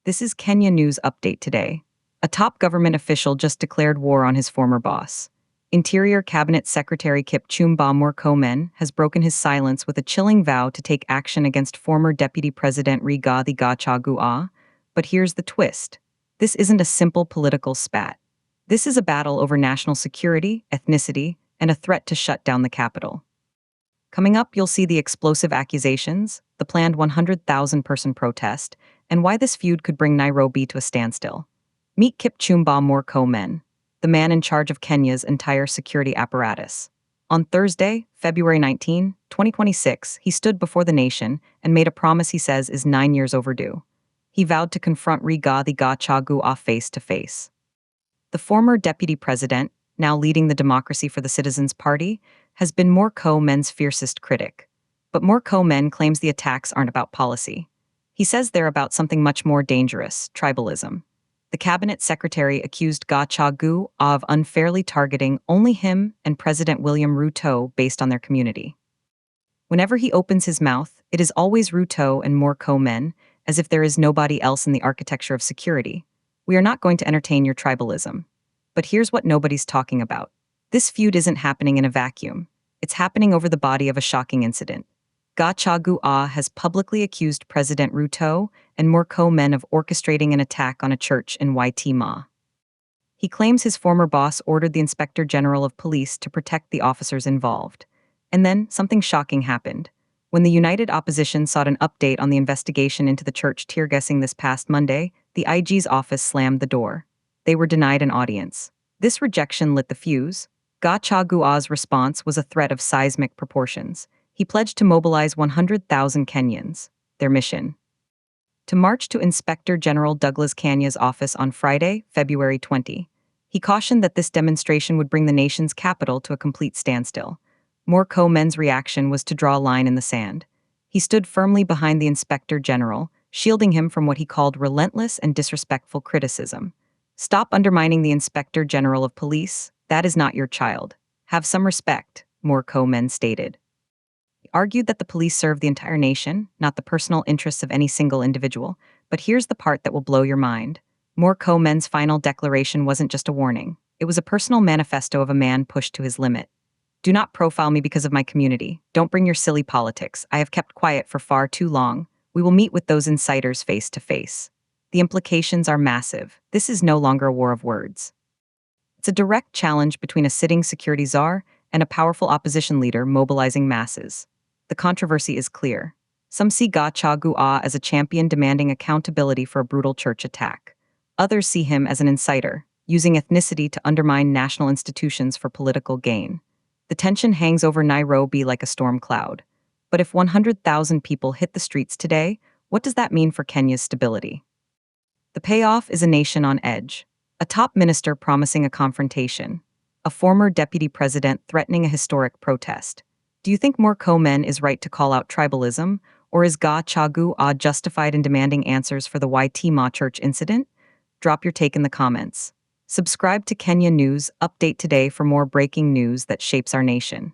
This is Kenya News Update today. A top government official just declared war on his former boss. Interior Cabinet Secretary Kipchumba Murkomen has broken his silence with a chilling vow to take action against former Deputy President Rigathi Gachagua. But here's the twist. This isn't a simple political spat. This is a battle over national security, ethnicity, and a threat to shut down the capital. Coming up, you'll see the explosive accusations, the planned 100,000-person protest, and why this feud could bring Nairobi to a standstill. Meet Kipchumba Murkomen, the man in charge of Kenya's entire security apparatus. On Thursday, February 19, 2026, he stood before the nation and made a promise he says is 9 years overdue. He vowed to confront Rigathi Gachagua face to face. The former deputy president, now leading the Democracy for the Citizens Party, has been Murkomen's fiercest critic. But Murkomen claims the attacks aren't about policy. He says they're about something much more dangerous, tribalism. The cabinet secretary accused Gachagua of unfairly targeting only him and President William Ruto based on their community. Whenever he opens his mouth, it is always Ruto and Murkomen, as if there is nobody else in the architecture of security. We are not going to entertain your tribalism. But here's what nobody's talking about. This feud isn't happening in a vacuum. It's happening over the body of a shocking incident. Gachagua has publicly accused President Ruto and Murkomen of orchestrating an attack on a church in Waitima. He claims his former boss ordered the Inspector General of Police to protect the officers involved. And then something shocking happened. When the United Opposition sought an update on the investigation into the church tear-gassing this past Monday, the IG's office slammed the door. They were denied an audience. This rejection lit the fuse. Gachagua's response was a threat of seismic proportions. He pledged to mobilize 100,000 Kenyans, their mission, to march to Inspector General Douglas Kanya's office on Friday, February 20. He cautioned that this demonstration would bring the nation's capital to a complete standstill. Murkomen's reaction was to draw a line in the sand. He stood firmly behind the Inspector General, shielding him from what he called relentless and disrespectful criticism. "Stop undermining the Inspector General of Police. That is not your child. Have some respect," Murkomen stated. He argued that the police serve the entire nation, not the personal interests of any single individual. But here's the part that will blow your mind. Murkomen's final declaration wasn't just a warning. It was a personal manifesto of a man pushed to his limit. "Do not profile me because of my community. Don't bring your silly politics. I have kept quiet for far too long. We will meet with those inciters face to face." The implications are massive. This is no longer a war of words. It's a direct challenge between a sitting security czar and a powerful opposition leader mobilizing masses. The controversy is clear. Some see Gachagua as a champion demanding accountability for a brutal church attack. Others see him as an inciter, using ethnicity to undermine national institutions for political gain. The tension hangs over Nairobi like a storm cloud. But if 100,000 people hit the streets today, what does that mean for Kenya's stability? The payoff is a nation on edge. A top minister promising a confrontation. A former deputy president threatening a historic protest. Do you think Murkomen is right to call out tribalism, or is Gachagua justified in demanding answers for the Waitima church incident? Drop your take in the comments. Subscribe to Kenya News Update today for more breaking news that shapes our nation.